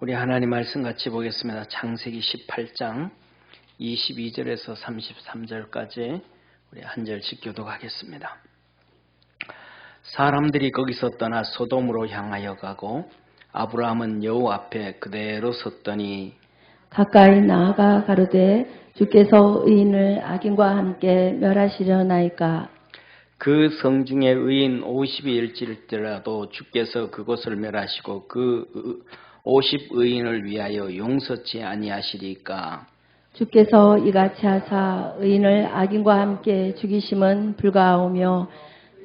우리 하나님 말씀 같이 보겠습니다. 창세기 18장 22절에서 33절까지 우리 한 절씩 교독하겠습니다. 사람들이 거기서 떠나 소돔으로 향하여 가고 아브라함은 여호와 앞에 그대로 섰더니 가까이 나아가 가로되 주께서 의인을 악인과 함께 멸하시려나이까. 그 성중에 의인 50이 일지라도 주께서 그곳을 멸하시고 그 50의인을 위하여 용서치 아니하시리까. 주께서 이같이 하사 의인을 악인과 함께 죽이심은 불가하오며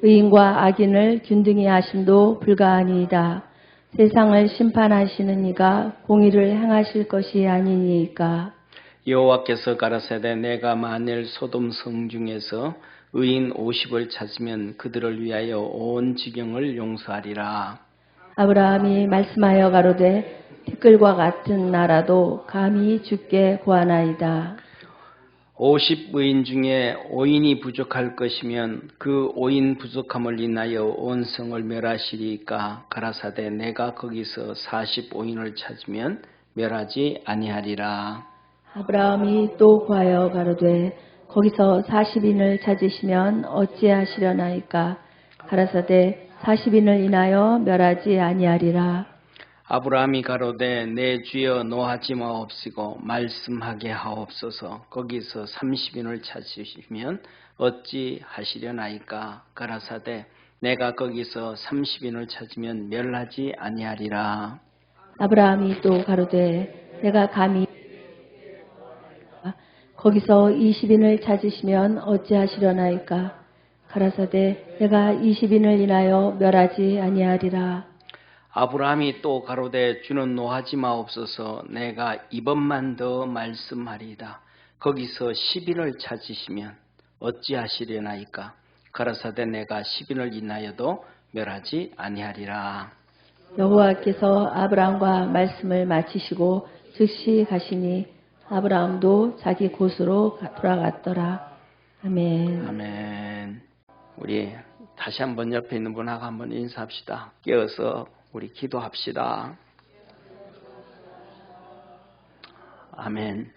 의인과 악인을 균등히 하심도 불가하니이다. 세상을 심판하시는 이가 공의를 행하실 것이 아니니까. 여호와께서 가라사대 내가 만일 소돔 성중에서 의인 50을 찾으면 그들을 위하여 온 지경을 용서하리라. 아브라함이 말씀하여 가로되 티끌과 같은 나라도 감히 주께 구하나이다. 50의인 중에 5인이 부족할 것이면 그 5인 부족함을 인하여 온 성을 멸하시리까. 가라사대 내가 거기서 45인을 찾으면 멸하지 아니하리라. 아브라함이 또 구하여 가로되 거기서 40인을 찾으시면 어찌하시려나이까. 가라사대 40인을 인하여 멸하지 아니하리라. 아브라함이 가로되 내 주여 노하지 마옵시고 말씀하게 하옵소서. 거기서 30인을 찾으시면 어찌 하시려나이까. 가라사대 내가 거기서 30인을 찾으면 멸하지 아니하리라. 아브라함이 또 가로되 내가 감히 거기서 20인을 찾으시면 어찌하시려나이까. 가라사대 내가 20인을 인하여 멸하지 아니하리라. 아브라함이 또 가로되 주는 노하지 마옵소서. 내가 이번만 더 말씀하리이다. 거기서 10인을 찾으시면 어찌하시려나이까. 가라사대 내가 10인을 인하여도 멸하지 아니하리라. 여호와께서 아브라함과 말씀을 마치시고 즉시 가시니 아브라함도 자기 곳으로 돌아갔더라. 아멘. 아멘. 우리 다시 한번 옆에 있는 분하고 한번 인사합시다. 깨어서 우리 기도합시다. 아멘.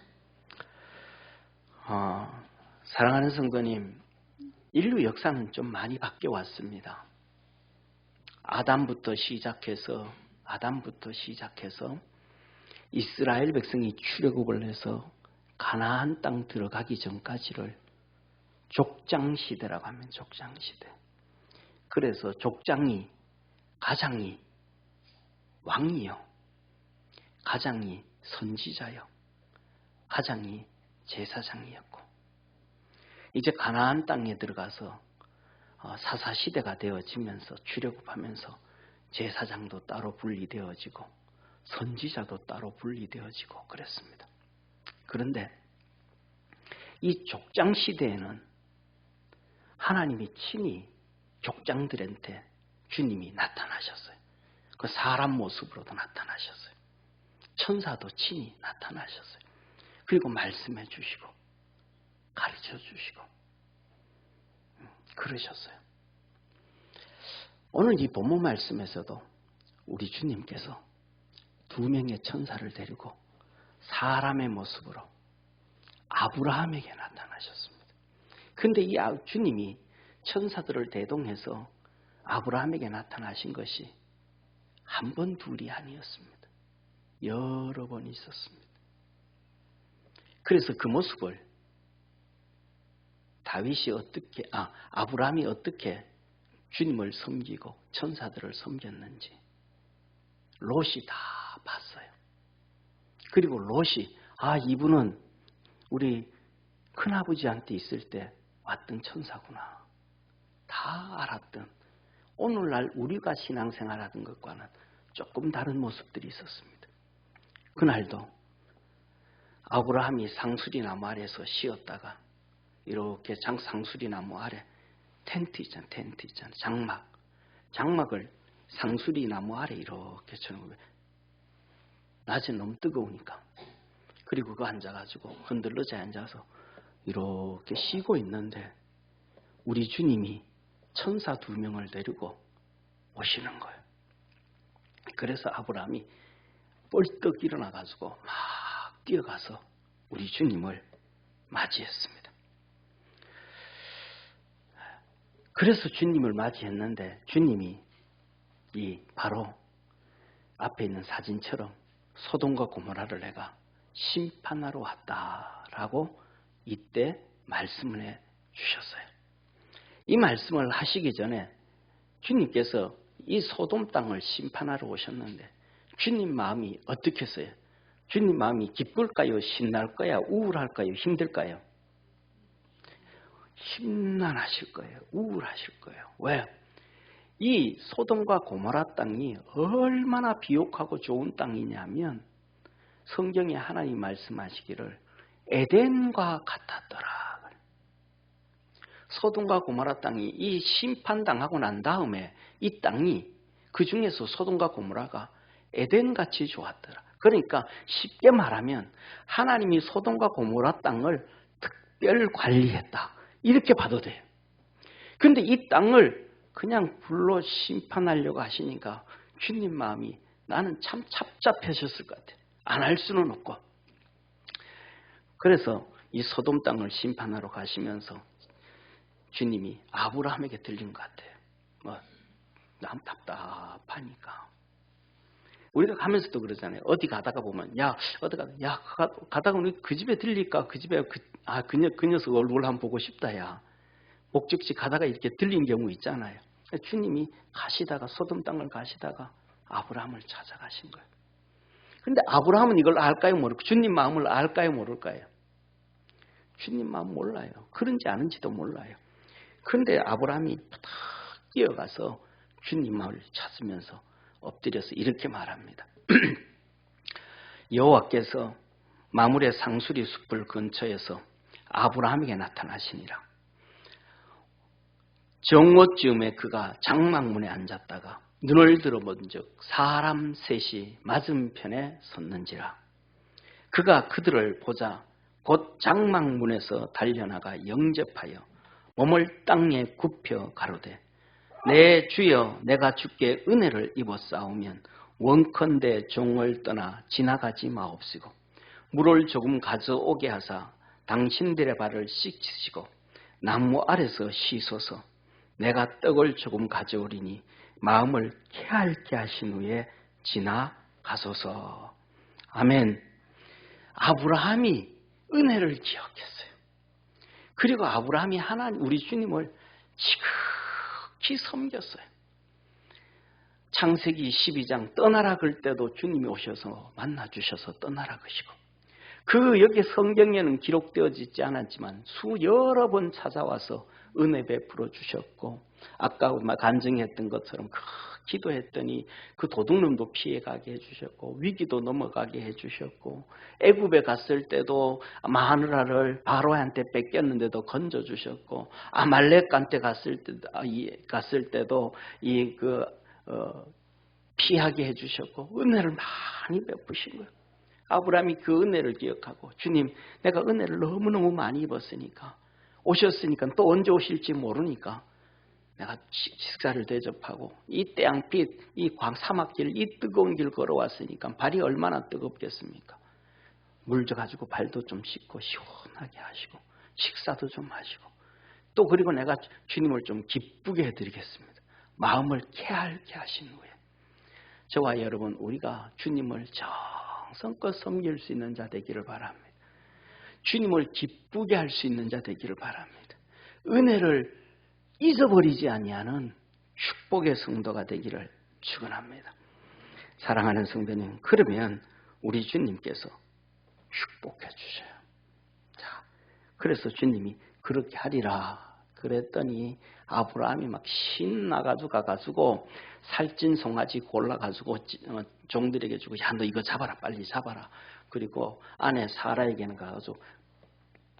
사랑하는 성도님, 인류 역사는 좀 많이 바뀌어 왔습니다. 아담부터 시작해서 이스라엘 백성이 출애굽을 해서 가나안 땅 들어가기 전까지를 족장시대라고 하면 족장시대. 그래서 가장이 왕이요, 가장이 선지자요, 가장이 제사장이었고, 이제 가나안 땅에 들어가서 사사시대가 되어지면서 출애굽하면서 제사장도 따로 분리되어지고 선지자도 따로 분리되어지고 그랬습니다. 그런데 이 족장시대에는 하나님이 친히 족장들한테 주님이 나타나셨어요. 그 사람 모습으로도 나타나셨어요. 천사도 친히 나타나셨어요. 그리고 말씀해 주시고 가르쳐 주시고 그러셨어요. 오늘 이 본문 말씀에서도 우리 주님께서 2명의 천사를 데리고 사람의 모습으로 아브라함에게 나타나셨습니다. 그런데 이 주님이 천사들을 대동해서 아브라함에게 나타나신 것이 한 번 둘이 아니었습니다. 여러 번 있었습니다. 그래서 그 모습을 아브라함이 어떻게 주님을 섬기고 천사들을 섬겼는지 롯이 다 봤어요. 그리고 롯이 이분은 우리 큰아버지한테 있을 때 왔던 천사구나. 다 알았던, 오늘날 우리가 신앙생활하던 것과는 조금 다른 모습들이 있었습니다. 그날도 아브라함이 상수리 나무 아래에서 쉬었다가 이렇게 상수리 나무 아래 텐트 있잖아, 장막을 상수리 나무 아래 이렇게 쳐놓고, 낮에 너무 뜨거우니까, 그리고 그 앉아가지고 흔들러져 앉아서 이렇게 쉬고 있는데 우리 주님이 천사 2명을 데리고 오시는 거예요. 그래서 아브라함이 벌떡 일어나가지고 막 뛰어가서 우리 주님을 맞이했습니다. 그래서 주님을 맞이했는데 주님이 이 바로 앞에 있는 사진처럼 소돔과 고모라를 내가 심판하러 왔다라고 이때 말씀을 해 주셨어요. 이 말씀을 하시기 전에 주님께서 이 소돔 땅을 심판하러 오셨는데 주님 마음이 어떻겠어요? 주님 마음이 기쁠까요? 신날까요? 우울할까요? 힘들까요? 심란하실 거예요. 우울하실 거예요. 왜? 이 소돔과 고모라 땅이 얼마나 비옥하고 좋은 땅이냐면 성경에 하나님 말씀하시기를 에덴과 같았더라. 소돔과 고모라 땅이 이 심판당하고 난 다음에 이 땅이 그 중에서 소돔과 고모라가 에덴같이 좋았더라. 그러니까 쉽게 말하면 하나님이 소돔과 고모라 땅을 특별 관리했다. 이렇게 봐도 돼요. 그런데 이 땅을 그냥 불로 심판하려고 하시니까 주님 마음이 나는 참 답답하셨을 것 같아요. 안 할 수는 없고. 그래서 이 소돔 땅을 심판하러 가시면서 주님이 아브라함에게 들린 것 같아요. 남 답답하니까. 우리가 가면서도 그러잖아요. 어디 가다가 보면 가다가 우리 그 집에 들릴까? 그 집에 그 녀석 얼굴 한번 보고 싶다. 야. 목적지 가다가 이렇게 들린 경우 있잖아요. 주님이 가시다가 소돔 땅을 가시다가 아브라함을 찾아가신 거예요. 그런데 아브라함은 이걸 알까요? 모를까요? 주님 마음을 알까요? 모를까요? 주님 마음 몰라요. 그런지 아는지도 몰라요. 그런데 아브라함이 탁 뛰어가서 주님 마음을 찾으면서 엎드려서 이렇게 말합니다. 여호와께서 마물의 상수리 숲을 근처에서 아브라함에게 나타나시니라. 정오쯤에 그가 장막문에 앉았다가 눈을 들어본즉 사람 셋이 맞은편에 섰는지라. 그가 그들을 보자 곧 장막문에서 달려나가 영접하여 몸을 땅에 굽혀 가로되 내 주여 내가 주께 은혜를 입었사오면 원컨대 종을 떠나 지나가지 마옵시고 물을 조금 가져오게 하사 당신들의 발을 씻으시고 나무 아래서 씻어서 내가 떡을 조금 가져오리니 마음을 쾌활케 하신 후에 지나가소서. 아멘. 아브라함이 은혜를 기억했어요. 그리고 아브라함이 하나님 우리 주님을 지극히 섬겼어요. 창세기 12장 떠나라 그럴 때도 주님이 오셔서 만나주셔서 떠나라 그러시고 여기 성경에는 기록되어져 있지 않았지만 여러 번 찾아와서 은혜 베풀어 주셨고 아까 간증했던 것처럼 기도했더니 그 도둑놈도 피해가게 해주셨고 위기도 넘어가게 해주셨고 애굽에 갔을 때도 마누라를 바로한테 뺏겼는데도 건져주셨고 아말렉한테 갔을 때도 피하게 해주셨고 은혜를 많이 베푸신 거예요. 아브라함이 그 은혜를 기억하고 주님 내가 은혜를 너무너무 많이 입었으니까 오셨으니까 또 언제 오실지 모르니까 내가 식사를 대접하고 이 태양빛, 이 사막길, 이 뜨거운 길 걸어왔으니까 발이 얼마나 뜨겁겠습니까? 물 줘가지고 발도 좀 씻고 시원하게 하시고 식사도 좀 하시고 또 그리고 내가 주님을 좀 기쁘게 해드리겠습니다. 마음을 쾌활케 하신 후에 저와 여러분 우리가 주님을 정성껏 섬길 수 있는 자 되기를 바랍니다. 주님을 기쁘게 할 수 있는 자 되기를 바랍니다. 은혜를 잊어버리지 아니하는 축복의 성도가 되기를 축원합니다. 사랑하는 성도님, 그러면 우리 주님께서 축복해 주셔요. 자, 그래서 주님이 그렇게 하리라 그랬더니 아브라함이 막 신나가지고 가가지고 살찐 송아지 골라가지고 종들에게 주고 야 너 이거 잡아라 빨리 잡아라. 그리고 아내 사라에게는 가가지고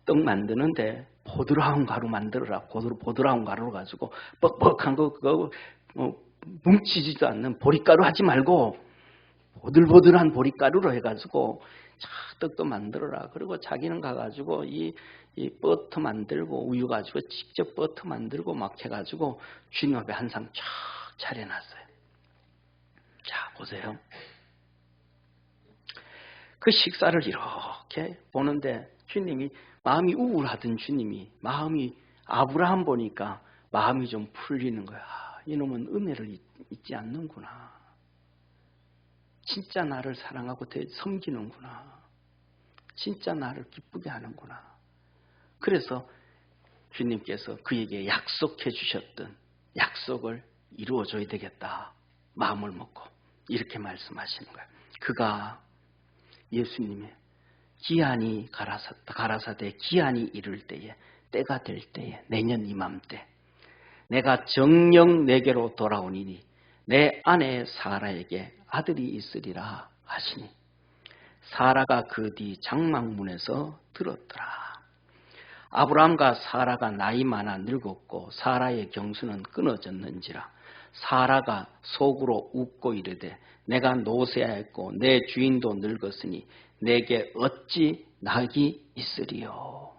떡 만드는데 보드라운 가루 만들어라. 보드라운 가루로 가지고 뻑뻑한 거 그거 뭉치지도 않는 보리가루 하지 말고 보들보들한 보리가루로 해가지고 떡도 만들어라. 그리고 자기는 가가지고 이 버터 만들고 우유 가지고 직접 버터 만들고 막 해가지고 주님 앞에 한 상 쫙 차려놨어요. 자 보세요. 그 식사를 이렇게 보는데 주님이 마음이 우울하던 주님이 마음이 아브라함 보니까 마음이 좀 풀리는 거야. 이놈은 은혜를 잊지 않는구나. 진짜 나를 사랑하고 섬기는구나. 진짜 나를 기쁘게 하는구나. 그래서 주님께서 그에게 약속해 주셨던 약속을 이루어줘야 되겠다. 마음을 먹고 이렇게 말씀하시는 거예요. 그가 예수님의 기한이 가라사대 기한이 이를 때에 때가 될 때에 내년 이맘때 내가 정녕 내게로 돌아오니니 내 아내 사라에게 아들이 있으리라 하시니 사라가 그 뒤 장막문에서 들었더라. 아브라함과 사라가 나이 많아 늙었고 사라의 경수는 끊어졌는지라 사라가 속으로 웃고 이르되 내가 노쇠하였고 내 주인도 늙었으니 내게 어찌 낙이 있으리요.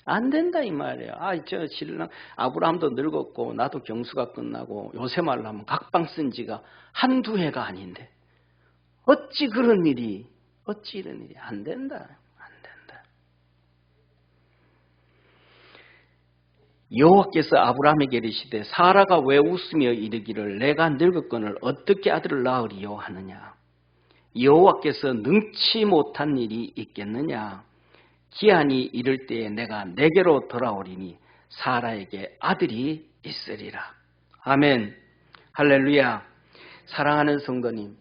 안 된다 이 말이에요. 저 신랑 아브라함도 늙었고 나도 경수가 끝나고 요새 말로 하면 각방 쓴 지가 한두 해가 아닌데 어찌 그런 일이 어찌 이런 일이 안 된다. 안 된다. 여호와께서 아브라함에게 이르시되 사라가 왜 웃으며 이르기를 내가 늙었거늘 어떻게 아들을 낳으리요 하느냐. 여호와께서 능치 못한 일이 있겠느냐. 기한이 이를 때에 내가 내게로 돌아오리니 사라에게 아들이 있으리라. 아멘. 할렐루야. 사랑하는 성도님,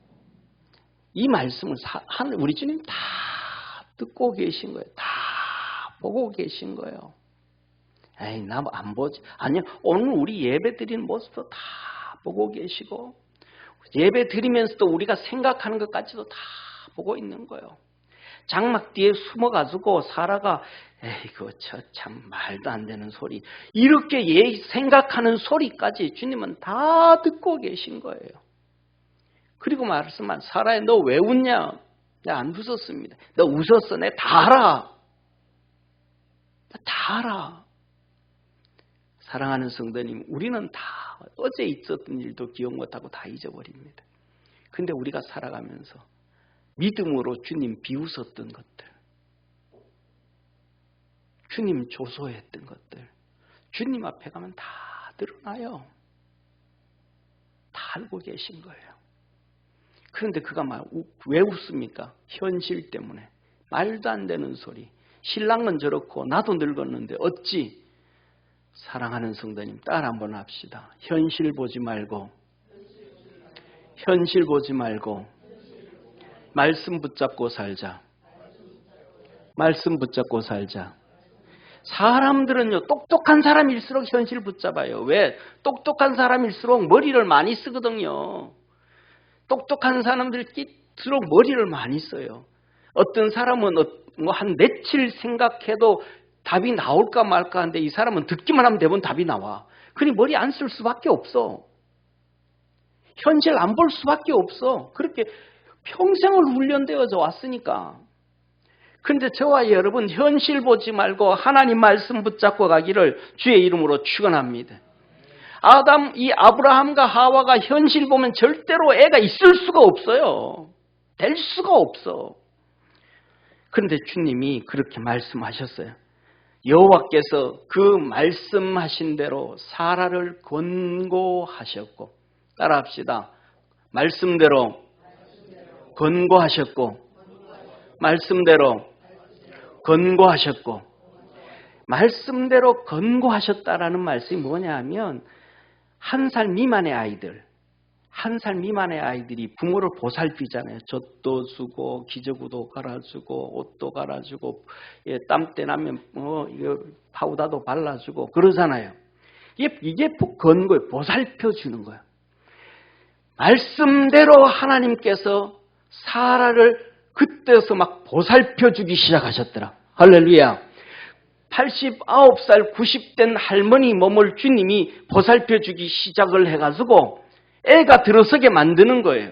이 말씀을 우리 주님 다 듣고 계신 거예요. 다 보고 계신 거예요. 에이, 나 안 보지. 아니요, 오늘 우리 예배 드리는 모습도 다 보고 계시고 예배 드리면서도 우리가 생각하는 것까지도 다 보고 있는 거예요. 장막 뒤에 숨어가지고 사라가 에이구 저 참 말도 안 되는 소리 이렇게 생각하는 소리까지 주님은 다 듣고 계신 거예요. 그리고 말씀한 사라야 너 왜 웃냐? 내가 안 웃었습니다. 너 웃었어. 내가 다 알아. 다 알아. 사랑하는 성도님, 우리는 다 어제 있었던 일도 기억 못하고 다 잊어버립니다. 근데 우리가 살아가면서 믿음으로 주님 비웃었던 것들, 주님 조소했던 것들, 주님 앞에 가면 다 드러나요. 다 알고 계신 거예요. 그런데 그가 왜 웃습니까? 현실 때문에. 말도 안 되는 소리. 신랑은 저렇고 나도 늙었는데 어찌. 사랑하는 성도님 따라 한번 합시다. 현실 보지 말고 말씀 붙잡고 살자. 말씀 붙잡고 살자. 사람들은요 똑똑한 사람일수록 현실 붙잡아요. 왜? 똑똑한 사람일수록 머리를 많이 쓰거든요. 똑똑한 사람들일수록 머리를 많이 써요. 어떤 사람은 한 며칠 생각해도 답이 나올까 말까 하는데 이 사람은 듣기만 하면 대부분 답이 나와. 그러니 머리 안 쓸 수밖에 없어. 현실 안 볼 수밖에 없어. 그렇게 평생을 훈련되어져 왔으니까. 그런데 저와 여러분 현실 보지 말고 하나님 말씀 붙잡고 가기를 주의 이름으로 축원합니다. 이 아브라함과 하와가 현실 보면 절대로 애가 있을 수가 없어요. 될 수가 없어. 그런데 주님이 그렇게 말씀하셨어요. 여호와께서 그 말씀하신 대로 사라를 권고하셨고, 따라합시다. 말씀대로 권고하셨고, 말씀대로 권고하셨고, 말씀대로 권고하셨다라는 말씀이 뭐냐 하면 1살 미만의 아이들이 부모를 보살피잖아요. 젖도 주고 기저구도 갈아주고 옷도 갈아주고 땀때 나면 이거 파우더도 발라주고 그러잖아요. 이게 권고예요. 보살펴주는 거예요. 말씀대로 하나님께서 사라를 그때서 막 보살펴주기 시작하셨더라. 할렐루야. 89살 90된 할머니 몸을 주님이 보살펴주기 시작을 해가지고 애가 들어서게 만드는 거예요.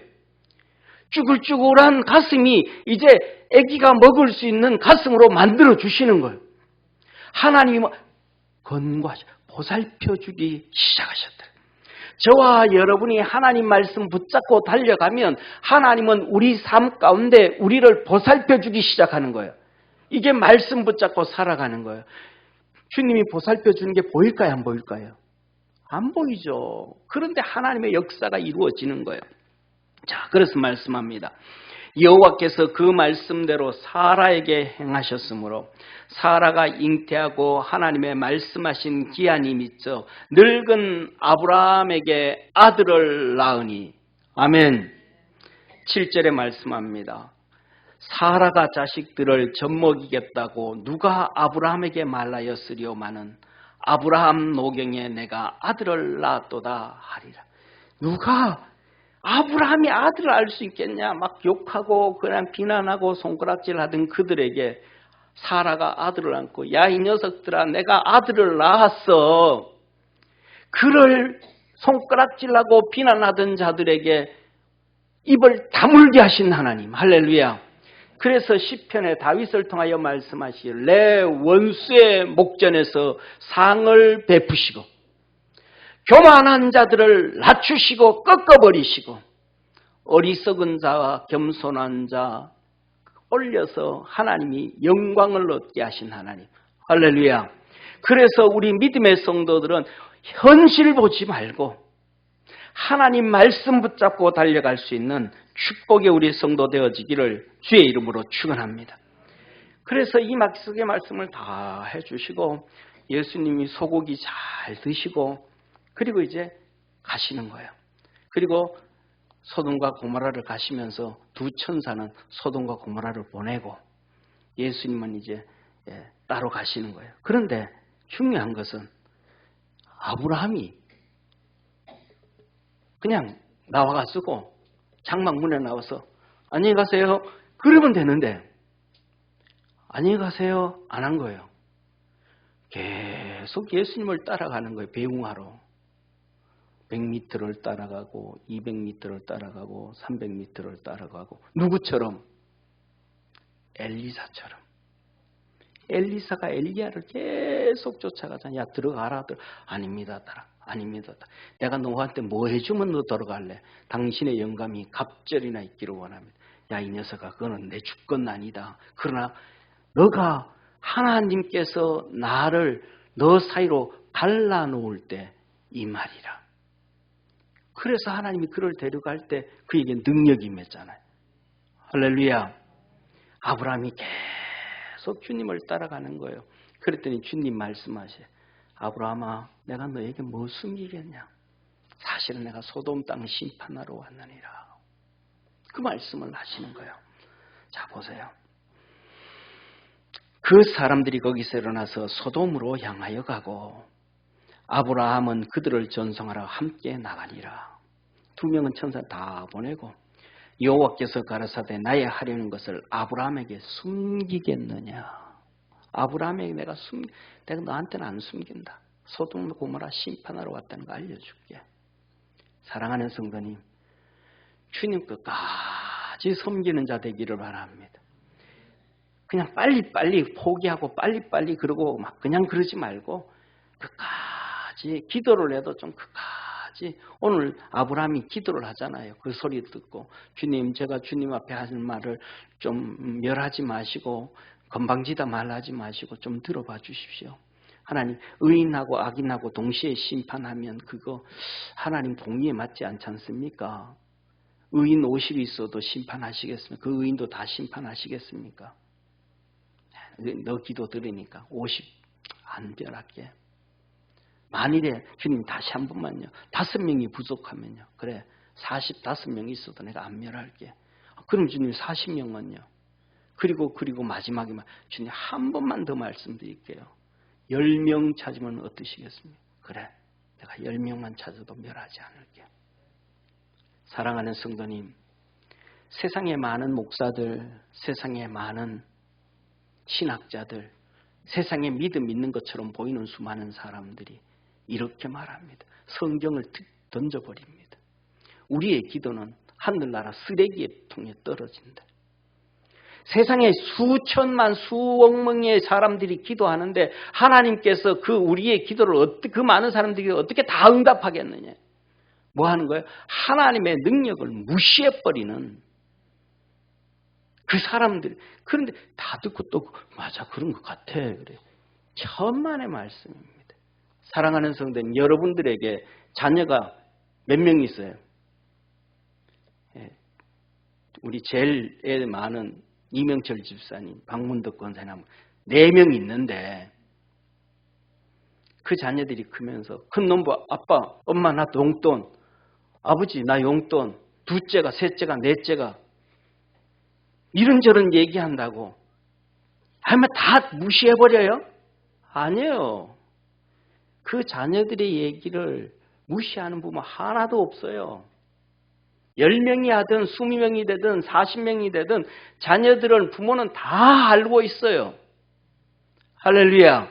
쭈글쭈글한 가슴이 이제 아기가 먹을 수 있는 가슴으로 만들어 주시는 거예요. 하나님이 권고하셔 보살펴주기 시작하셨다. 저와 여러분이 하나님 말씀 붙잡고 달려가면 하나님은 우리 삶 가운데 우리를 보살펴 주기 시작하는 거예요. 이게 말씀 붙잡고 살아가는 거예요. 주님이 보살펴 주는 게 보일까요? 안 보일까요? 안 보이죠. 그런데 하나님의 역사가 이루어지는 거예요. 자, 그래서 말씀합니다. 여호와께서 그 말씀대로 사라에게 행하셨으므로 사라가 잉태하고 하나님의 말씀하신 기한이 미쳐 늙은 아브라함에게 아들을 낳으니. 아멘. 7절에 말씀합니다. 사라가 자식들을 젖먹이겠다고 누가 아브라함에게 말하였으리오마는 아브라함 노경에 내가 아들을 낳았도다 하리라. 누가 아브라함이 아들을 알 수 있겠냐? 막 욕하고 그냥 비난하고 손가락질하던 그들에게 사라가 아들을 낳고 야 이 녀석들아 내가 아들을 낳았어. 그를 손가락질하고 비난하던 자들에게 입을 다물게 하신 하나님. 할렐루야. 그래서 시편에 다윗을 통하여 말씀하시길 내 원수의 목전에서 상을 베푸시고 교만한 자들을 낮추시고 꺾어버리시고 어리석은 자와 겸손한 자 올려서 하나님이 영광을 얻게 하신 하나님. 할렐루야. 그래서 우리 믿음의 성도들은 현실 보지 말고 하나님 말씀 붙잡고 달려갈 수 있는 축복의 우리 성도 되어지기를 주의 이름으로 축원합니다. 그래서 이 막속의 말씀을 다 해주시고 예수님이 소고기 잘 드시고 그리고 이제 가시는 거예요. 그리고 소돔과 고모라를 가시면서 두 천사는 소돔과 고모라를 보내고 예수님은 이제 따로 가시는 거예요. 그런데 중요한 것은 아브라함이 그냥 나와가지고 장막문에 나와서 안녕히 가세요. 그러면 되는데 안녕히 가세요. 안 한 거예요. 계속 예수님을 따라가는 거예요. 배웅하러. 100m를 따라가고 200m를 따라가고 300m를 따라가고 누구처럼? 엘리사처럼. 엘리사가 엘리야를 계속 쫓아가잖아. 야 들어가라. 아닙니다. 아닙니다. 내가 너한테 뭐 해주면 너 들어갈래? 당신의 영감이 갑절이나 있기를 원합니다. 야 이 녀석아 그거는 내 주권 아니다. 그러나 너가 하나님께서 나를 너 사이로 갈라놓을 때 이 말이라. 그래서 하나님이 그를 데려갈 때 그에게 능력이 임했잖아요. 할렐루야. 아브라함이 계속 주님을 따라가는 거예요. 그랬더니 주님 말씀하셔. 아브라함아 내가 너에게 뭐 숨기겠냐. 사실은 내가 소돔 땅 심판하러 왔느니라. 그 말씀을 하시는 거예요. 자 보세요. 그 사람들이 거기서 일어나서 소돔으로 향하여 가고 아브라함은 그들을 전송하러 함께 나가니라. 2명은 천사 다 보내고 여호와께서 가라사대 나의 하려는 것을 아브라함에게 숨기겠느냐. 아브라함에게 내가 너한테는 안 숨긴다. 소돔 고모라 심판하러 왔다는 거 알려줄게. 사랑하는 성도님, 주님 끝까지 섬기는 자 되기를 바랍니다. 그냥 빨리빨리 포기하고 빨리빨리 그러고 막 그냥 그러지 말고 끝까지 기도를 해도 좀 끝까지. 오늘 아브라함이 기도를 하잖아요. 그 소리 듣고 주님 제가 주님 앞에 하는 말을 좀 멸하지 마시고 건방지다 말하지 마시고 좀 들어봐 주십시오. 하나님 의인하고 악인하고 동시에 심판하면 그거 하나님 공의에 맞지 않지 않습니까? 의인 50이 있어도 심판하시겠습니까? 그 의인도 다 심판하시겠습니까? 너 기도 들으니까 50 안 변할게. 만일에 주님 다시 한 번만요. 5명이 부족하면요. 그래 45명이 있어도 내가 안 멸할게. 그럼 주님 40명은요. 그리고 마지막에 주님 한 번만 더 말씀드릴게요. 10명 찾으면 어떠시겠습니까? 그래 내가 10명만 찾아도 멸하지 않을게. 사랑하는 성도님, 세상에 많은 목사들, 세상에 많은 신학자들, 세상에 믿음 있는 것처럼 보이는 수많은 사람들이 이렇게 말합니다. 성경을 던져버립니다. 우리의 기도는 하늘나라 쓰레기의 통에 떨어진다. 세상에 수천만 수억 명의 사람들이 기도하는데 하나님께서 그 우리의 기도를 그 많은 사람들이 어떻게 다 응답하겠느냐. 뭐 하는 거예요? 하나님의 능력을 무시해버리는 그 사람들. 그런데 다 듣고 또 맞아 그런 것 같아. 그래. 천만의 말씀입니다. 사랑하는 성도님, 여러분들에게 자녀가 몇 명 있어요? 우리 제일 애 많은 이명철 집사님, 박문덕 권사님 4명 있는데 그 자녀들이 크면서 큰 놈부 아빠, 엄마 나 용돈, 아버지 나 용돈, 둘째가, 셋째가, 넷째가 이런저런 얘기한다고 하면 다 무시해버려요? 아니에요. 그 자녀들의 얘기를 무시하는 부모 하나도 없어요. 10명이 하든 20명이 되든 40명이 되든 자녀들은 부모는 다 알고 있어요. 할렐루야.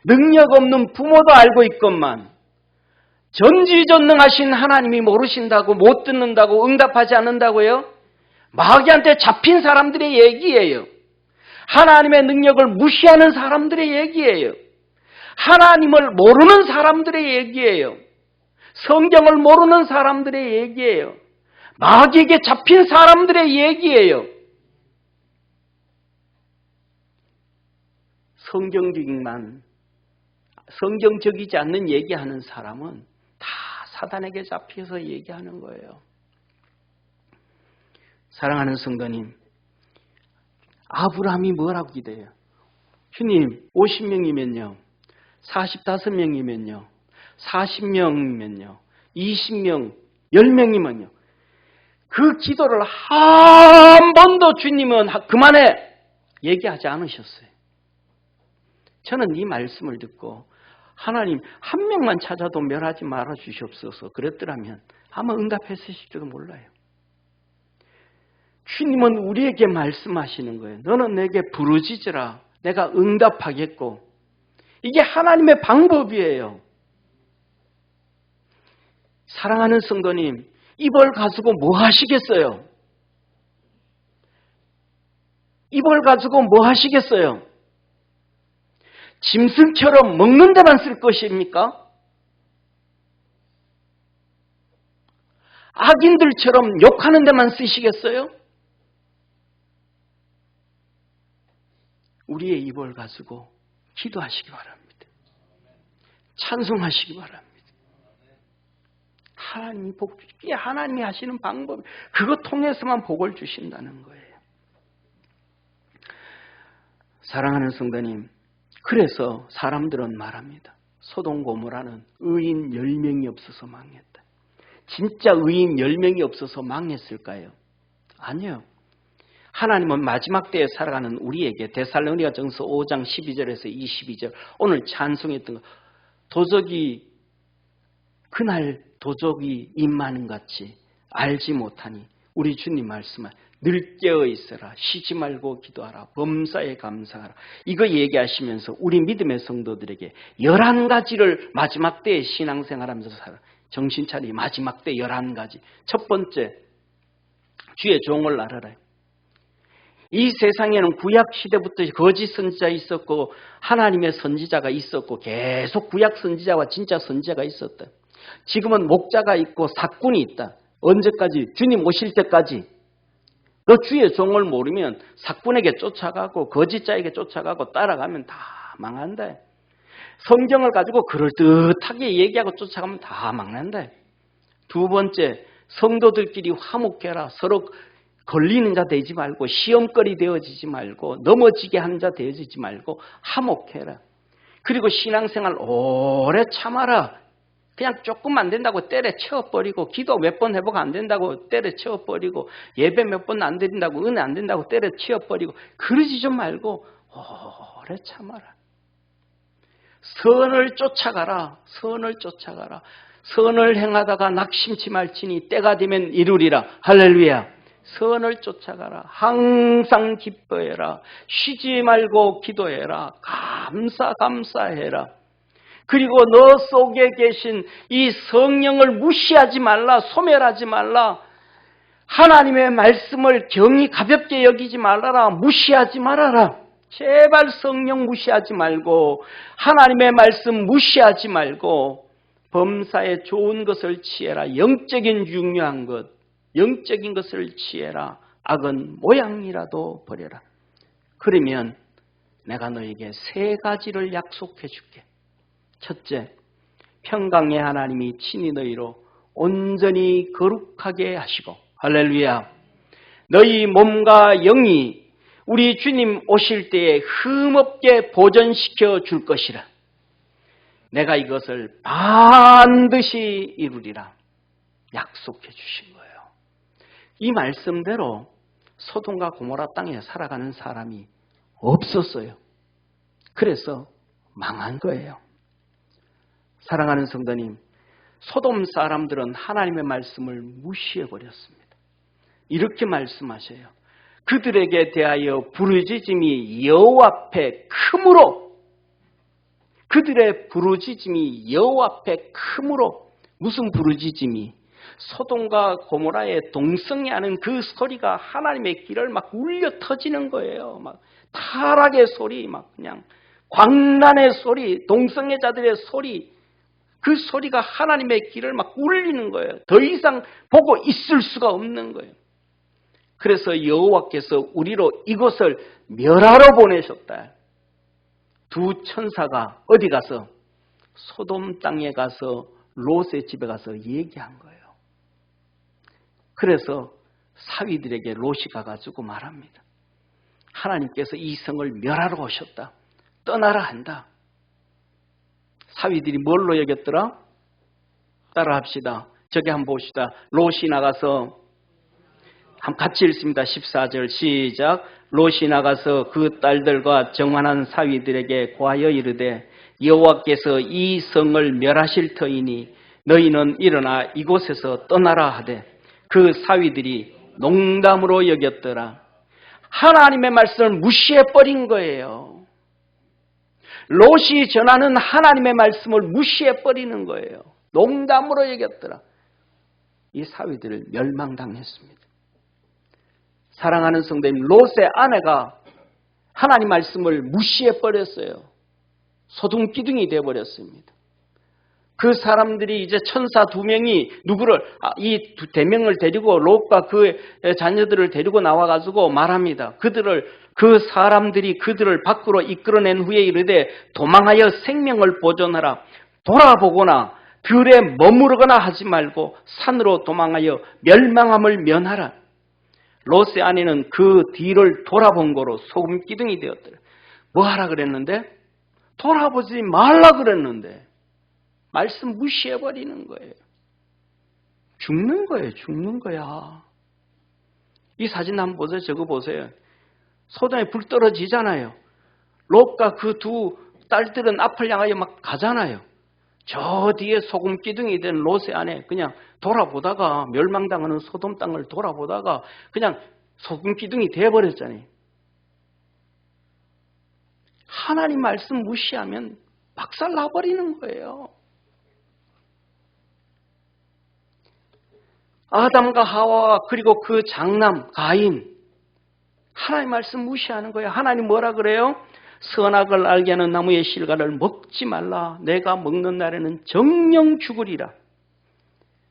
능력 없는 부모도 알고 있건만 전지전능하신 하나님이 모르신다고 못 듣는다고 응답하지 않는다고요? 마귀한테 잡힌 사람들의 얘기예요. 하나님의 능력을 무시하는 사람들의 얘기예요. 하나님을 모르는 사람들의 얘기예요. 성경을 모르는 사람들의 얘기예요. 마귀에게 잡힌 사람들의 얘기예요. 성경적이지 않는 얘기하는 사람은 다 사단에게 잡혀서 얘기하는 거예요. 사랑하는 성도님, 아브라함이 뭐라고 기도해요? 주님 50명이면요, 45명이면요, 40명이면요, 20명, 10명이면요. 그 기도를 한 번도 주님은 그만해 얘기하지 않으셨어요. 저는 이 말씀을 듣고 하나님 한 명만 찾아도 멸하지 말아 주시옵소서 그랬더라면 아마 응답했을지도 몰라요. 주님은 우리에게 말씀하시는 거예요. 너는 내게 부르짖으라. 내가 응답하겠고. 이게 하나님의 방법이에요. 사랑하는 성도님, 이벌 가지고 뭐 하시겠어요? 이벌 가지고 뭐 하시겠어요? 짐승처럼 먹는 데만 쓸 것입니까? 악인들처럼 욕하는 데만 쓰시겠어요? 우리의 입을 가지고 기도하시기 바랍니다. 찬송하시기 바랍니다. 하나님이 복 주시기에 하나님이 하시는 방법, 그것 통해서만 복을 주신다는 거예요. 사랑하는 성도님, 그래서 사람들은 말합니다. 소돔 고모라는 의인 10명이 없어서 망했다. 진짜 의인 10명이 없어서 망했을까요? 아니요. 하나님은 마지막 때에 살아가는 우리에게 데살로니가전서 5장 12절에서 22절 오늘 찬송했던 것, 도적이 그날 도적이 임하는 같이 알지 못하니 우리 주님 말씀은 늘 깨어 있어라, 쉬지 말고 기도하라, 범사에 감사하라. 이거 얘기하시면서 우리 믿음의 성도들에게 11가지를 마지막 때에 신앙생활하면서 살아. 정신 차리 마지막 때 11가지. 첫 번째, 주의 종을 알아라. 이 세상에는 구약 시대부터 거짓 선지자 있었고 하나님의 선지자가 있었고 계속 구약 선지자와 진짜 선지자가 있었다. 지금은 목자가 있고 사꾼이 있다. 언제까지? 주님 오실 때까지. 너 주의 종을 모르면 사꾼에게 쫓아가고 거짓자에게 쫓아가고 따라가면 다 망한다. 성경을 가지고 그럴듯하게 얘기하고 쫓아가면 다 망한다. 두 번째, 성도들끼리 화목해라. 서로 걸리는 자 되지 말고 시험거리 되어지지 말고 넘어지게 하는 자 되어지지 말고 화목해라. 그리고 신앙생활 오래 참아라. 그냥 조금 안 된다고 때려쳐버리고 기도 몇 번 해보고 안 된다고 때려쳐버리고 예배 몇 번 안 드린다고 은혜 안 된다고 때려치워버리고 그러지 좀 말고 오래 참아라. 선을 쫓아가라. 선을 쫓아가라. 선을 행하다가 낙심치 말지니 때가 되면 이루리라. 할렐루야. 선을 쫓아가라. 항상 기뻐해라. 쉬지 말고 기도해라. 감사해라. 그리고 너 속에 계신 이 성령을 무시하지 말라. 소멸하지 말라. 하나님의 말씀을 경히 가볍게 여기지 말아라. 무시하지 말아라. 제발 성령 무시하지 말고 하나님의 말씀 무시하지 말고 범사에 좋은 것을 취해라. 영적인 중요한 것, 영적인 것을 취해라. 악은 모양이라도 버려라. 그러면 내가 너에게 3가지를 약속해 줄게. 첫째, 평강의 하나님이 친히 너희로 온전히 거룩하게 하시고, 할렐루야, 너희 몸과 영이 우리 주님 오실 때에 흠없게 보존시켜 줄 것이라. 내가 이것을 반드시 이루리라 약속해 주신 거예요. 이 말씀대로 소돔과 고모라 땅에 살아가는 사람이 없었어요. 그래서 망한 거예요. 사랑하는 성도님, 소돔 사람들은 하나님의 말씀을 무시해버렸습니다. 이렇게 말씀하셔요. 그들에게 대하여 부르짖음이 여호와 앞에 크므로, 그들의 부르짖음이 여호와 앞에 크므로, 무슨 부르짖음이? 소돔과 고모라의 동성애하는 그 소리가 하나님의 귀를 막 울려 터지는 거예요. 막 타락의 소리, 막 그냥 광란의 소리, 동성애자들의 소리, 그 소리가 하나님의 귀를 막 울리는 거예요. 더 이상 보고 있을 수가 없는 거예요. 그래서 여호와께서 우리로 이곳을 멸하러 보내셨다. 2 천사가 어디 가서? 소돔 땅에 가서 롯의 집에 가서 얘기한 거예요. 그래서 사위들에게 롯이 가가지고 말합니다. 하나님께서 이 성을 멸하러 오셨다. 떠나라 한다. 사위들이 뭘로 여겼더라? 따라합시다. 저기 한번 봅시다. 롯이 나가서, 같이 읽습니다. 14절 시작. 롯이 나가서 그 딸들과 정환한 사위들에게 고하여 이르되 여호와께서 이 성을 멸하실 터이니 너희는 일어나 이곳에서 떠나라 하되 그 사위들이 농담으로 여겼더라. 하나님의 말씀을 무시해버린 거예요. 롯이 전하는 하나님의 말씀을 무시해버리는 거예요. 농담으로 여겼더라. 이 사위들을 멸망당했습니다. 사랑하는 성도님, 롯의 아내가 하나님 말씀을 무시해버렸어요. 소둥기둥이 되어버렸습니다. 그 사람들이 이제 천사 2명이 누구를, 이 2명을 데리고 롯과 그 자녀들을 데리고 나와가지고 말합니다. 그 사람들이 그들을 밖으로 이끌어낸 후에 이르되 도망하여 생명을 보존하라. 돌아보거나 들에 머무르거나 하지 말고 산으로 도망하여 멸망함을 면하라. 롯의 아내는 그 뒤를 돌아본 거로 소금기둥이 되었더라. 뭐 하라 그랬는데? 돌아보지 말라 그랬는데 말씀 무시해버리는 거예요. 죽는 거예요. 죽는 거야. 이 사진 한번 보세요. 저거 보세요. 소돔에 불 떨어지잖아요. 롯과 그 2 딸들은 앞을 향하여 막 가잖아요. 저 뒤에 소금기둥이 된 롯의 아내 그냥 돌아보다가 멸망당하는 소돔 땅을 돌아보다가 그냥 소금기둥이 되어버렸잖아요. 하나님 말씀 무시하면 박살나버리는 거예요. 아담과 하와 그리고 그 장남 가인, 하나님 말씀 무시하는 거예요. 하나님 뭐라 그래요? 선악을 알게 하는 나무의 실과를 먹지 말라. 내가 먹는 날에는 정령 죽으리라.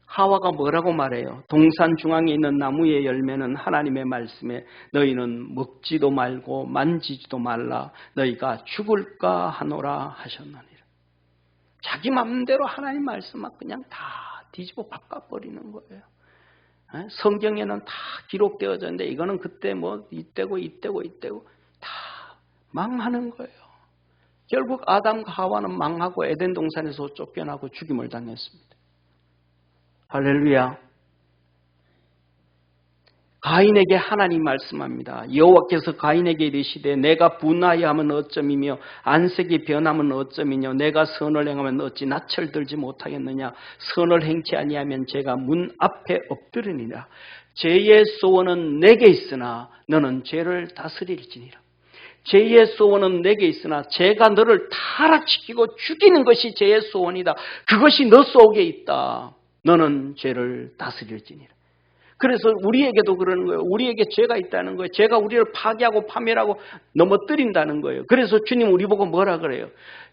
하와가 뭐라고 말해요? 동산 중앙에 있는 나무의 열매는 하나님의 말씀에 너희는 먹지도 말고 만지지도 말라. 너희가 죽을까 하노라 하셨느니라. 자기 마음대로 하나님 말씀 막 그냥 다 뒤집어 바꿔버리는 거예요. 성경에는 다 기록되어져 있는데 이거는 그때 뭐 이때고 다 망하는 거예요. 결국 아담과 하와는 망하고 에덴 동산에서 쫓겨나고 죽임을 당했습니다. 할렐루야. 가인에게 하나님 말씀합니다. 여호와께서 가인에게 이르시되 내가 분하여 하면 어쩌이며 안색이 변하면 어쩌이뇨. 내가 선을 행하면 어찌 낯을 들지 못하겠느냐. 선을 행치 아니하면 제가 문 앞에 엎드리니라. 죄의 소원은 내게 있으나 너는 죄를 다스릴지니라. 죄의 소원은 내게 있으나 죄가 너를 타락시키고 죽이는 것이 죄의 소원이다. 그것이 너 속에 있다. 너는 죄를 다스릴지니라. 그래서 우리에게도 그러는 거예요. 우리에게 죄가 있다는 거예요. 죄가 우리를 파괴하고 파멸하고 넘어뜨린다는 거예요. 그래서 주님 우리 보고 뭐라 그래요?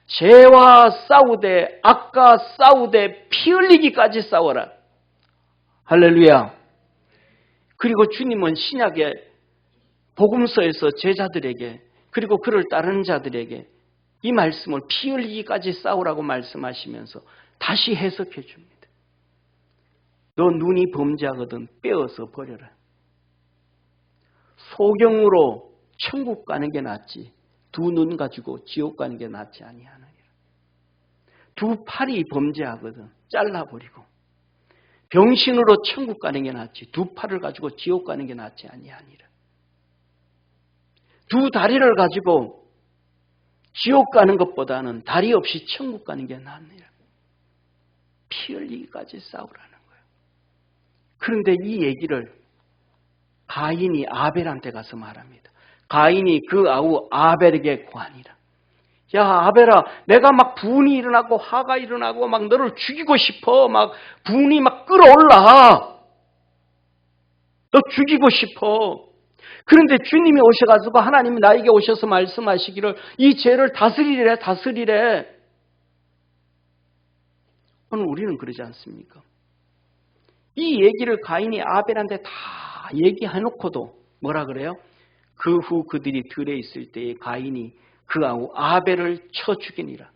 죄와 싸우되 악과 싸우되 피 흘리기까지 싸워라. 할렐루야. 그리고 주님은 신약의 복음서에서 제자들에게 그리고 그를 따르는 자들에게 이 말씀을 피 흘리기까지 싸우라고 말씀하시면서 다시 해석해 줍니다. 너 눈이 범죄하거든 빼어서 버려라. 소경으로 천국 가는 게 낫지 두 눈 가지고 지옥 가는 게 낫지 아니하느니라. 두 팔이 범죄하거든 잘라버리고 병신으로 천국 가는 게 낫지 두 팔을 가지고 지옥 가는 게 낫지 아니하니라. 두 다리를 가지고 지옥 가는 것보다는 다리 없이 천국 가는 게 낫니라. 피 흘리기까지 싸우라는 거예요. 그런데 이 얘기를 가인이 아벨한테 가서 말합니다. 가인이 그 아우 아벨에게 고하니라. 야 아벨아, 내가 막 분이 일어나고 화가 일어나고 막 너를 죽이고 싶어. 막 분이 막 끓어올라. 너 죽이고 싶어. 그런데 주님이 오셔가지고 하나님이 나에게 오셔서 말씀하시기를 이 죄를 다스리래 다스리래. 오늘 우리는 그러지 않습니까? 이 얘기를 가인이 아벨한테 다 얘기해놓고도 뭐라 그래요? 그 후 그들이 들에 있을 때에 가인이 그 아우 아벨을 쳐 죽이니라.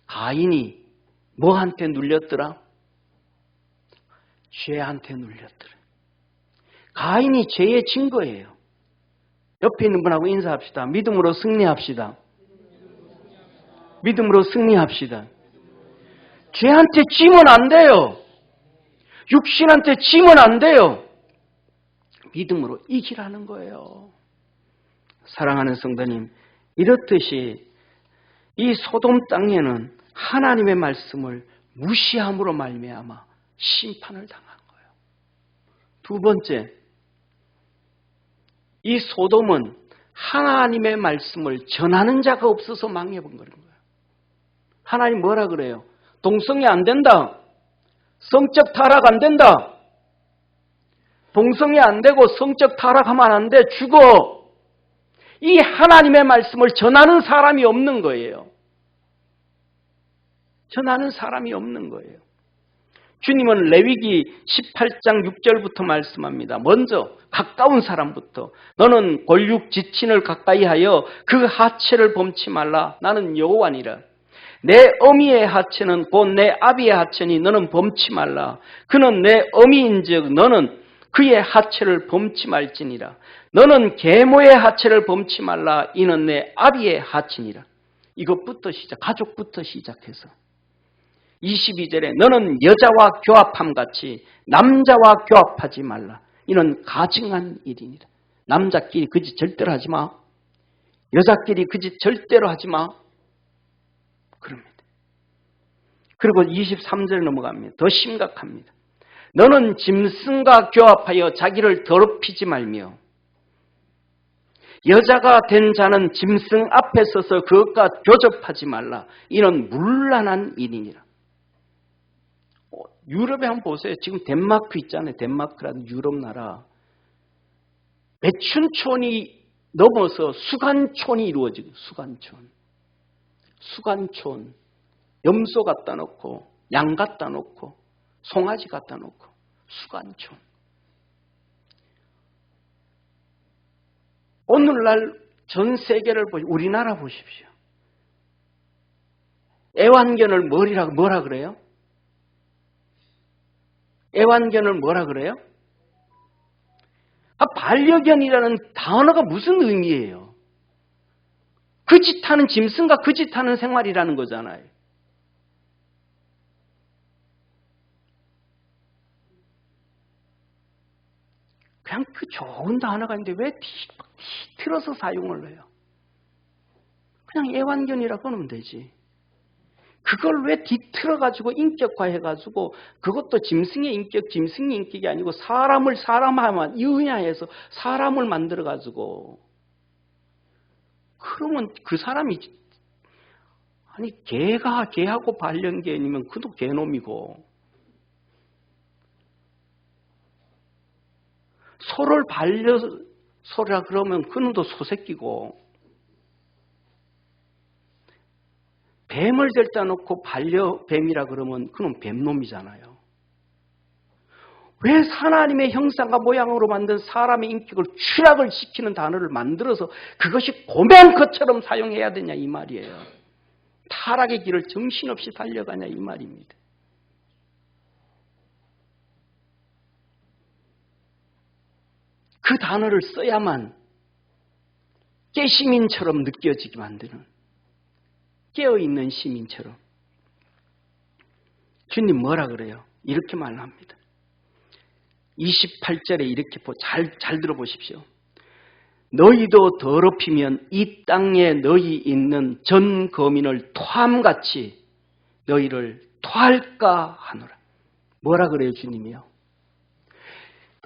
가인이 뭐한테 눌렸더라? 죄한테 눌렸더라. 가인이 죄의 증거예요. 옆에 있는 분하고 인사합시다. 믿음으로 승리합시다. 믿음으로 승리합시다. 죄한테 찌면 안 돼요. 육신한테 찌면 안 돼요. 믿음으로 이기라는 거예요. 사랑하는 성도님, 이렇듯이 이 소돔 땅에는 하나님의 말씀을 무시함으로 말미암아 심판을 당한 거예요. 두 번째, 이 소돔은 하나님의 말씀을 전하는 자가 없어서 망해본 거예요. 하나님 뭐라 그래요? 동성애 안 된다. 성적 타락 안 된다. 동성애 안 되고 성적 타락하면 안 돼. 죽어. 이 하나님의 말씀을 전하는 사람이 없는 거예요. 전하는 사람이 없는 거예요. 주님은 레위기 18장 6절부터 말씀합니다. 먼저 가까운 사람부터 너는 골육 지친을 가까이 하여 그 하체를 범치 말라. 나는 여호와니라. 내 어미의 하체는 곧 내 아비의 하체니 너는 범치 말라. 그는 내 어미인즉 너는 그의 하체를 범치 말지니라. 너는 계모의 하체를 범치 말라. 이는 내 아비의 하체니라. 이것부터 가족부터 시작해서 22절에 너는 여자와 교합함같이 남자와 교합하지 말라. 이는 가증한 일이니라. 남자끼리 그 짓 절대로 하지 마. 여자끼리 그 짓 절대로 하지 마. 그럽니다. 그리고 23절 넘어갑니다. 더 심각합니다. 너는 짐승과 교합하여 자기를 더럽히지 말며 여자가 된 자는 짐승 앞에 서서 그것과 교접하지 말라. 이는 문란한 일이니라. 유럽에 한번 보세요. 지금 덴마크 있잖아요. 덴마크라는 유럽 나라. 매춘촌이 넘어서 수간촌이 이루어지고 수간촌. 염소 갖다 놓고 양 갖다 놓고 송아지 갖다 놓고 수간촌. 오늘날 전 세계를 보십시오. 우리나라 보십시오. 애완견을 뭐라 그래요? 애완견을 뭐라 그래요? 반려견이라는 단어가 무슨 의미예요? 그 짓 하는 짐승과 그 짓 하는 생활이라는 거잖아요. 그냥 그 좋은 단어가 있는데 왜 뒤틀어서 사용을 해요? 그냥 애완견이라고 하면 되지. 그걸 왜 뒤틀어가지고 인격화해가지고 그것도 짐승의 인격이 아니고 사람을 사람화만 이은야해서 사람을 만들어가지고 그러면 그 사람이 아니 개하고 반려견이면 그도 개놈이고 소를 소라 그러면 그는 또 소새끼고 뱀을 데려다 놓고 반려뱀이라 그러면 그건 뱀놈이잖아요. 왜 하나님의 형상과 모양으로 만든 사람의 인격을 추락을 시키는 단어를 만들어서 그것이 고맹것처럼 사용해야 되냐 이 말이에요. 타락의 길을 정신없이 달려가냐 이 말입니다. 그 단어를 써야만 깨시민처럼 느껴지게 만드는, 깨어있는 시민처럼. 주님 뭐라 그래요? 이렇게 말합니다. 28절에 이렇게 잘 들어보십시오. 너희도 더럽히면 이 땅에 너희 있는 전 거민을 토함같이 너희를 토할까 하노라. 뭐라 그래요 주님이요?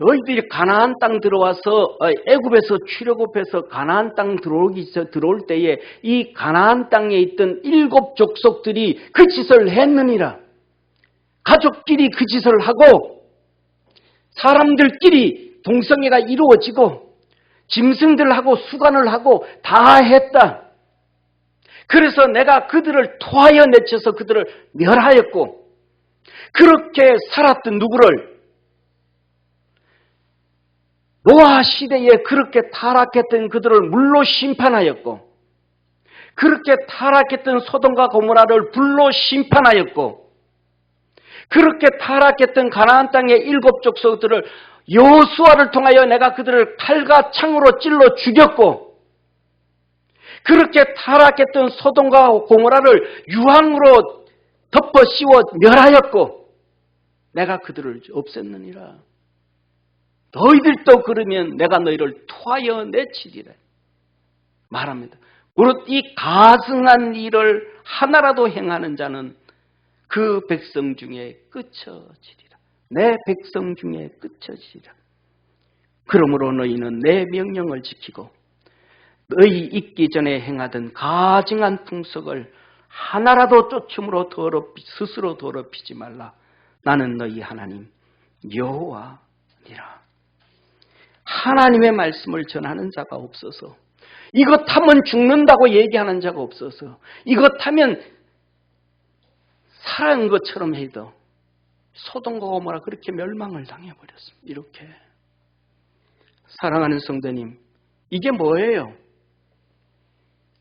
너희들이 가나안 땅 들어와서 애굽에서 출애굽해서 가나안 땅 들어올 때에 이 가나안 땅에 있던 7 족속들이 그 짓을 했느니라. 가족끼리 그 짓을 하고 사람들끼리 동성애가 이루어지고 짐승들하고 수간을 하고 다 했다. 그래서 내가 그들을 토하여 내쳐서 그들을 멸하였고 그렇게 살았던 누구를 노아 시대에 그렇게 타락했던 그들을 물로 심판하였고 그렇게 타락했던 소돔과 고모라를 불로 심판하였고 그렇게 타락했던 가나안 땅의 7 족속들을 여호수아를 통하여 내가 그들을 칼과 창으로 찔러 죽였고 그렇게 타락했던 소돔과 고모라를 유황으로 덮어 씌워 멸하였고 내가 그들을 없앴느니라. 너희들도 그러면 내가 너희를 토하여 내치리라 말합니다. 무릇 이 가증한 일을 하나라도 행하는 자는 그 백성 중에 끝쳐지리라. 내 백성 중에 끝쳐지리라. 그러므로 너희는 내 명령을 지키고 너희 있기 전에 행하던 가증한 풍속을 하나라도 쫓음으로 스스로 더럽히지 말라. 나는 너희 하나님 여호와니라. 하나님의 말씀을 전하는 자가 없어서, 이것 하면 죽는다고 얘기하는 자가 없어서, 이것 하면 살아난 것처럼 해도 소돔과 고모라 그렇게 멸망을 당해버렸습니다. 이렇게. 사랑하는 성도님, 이게 뭐예요?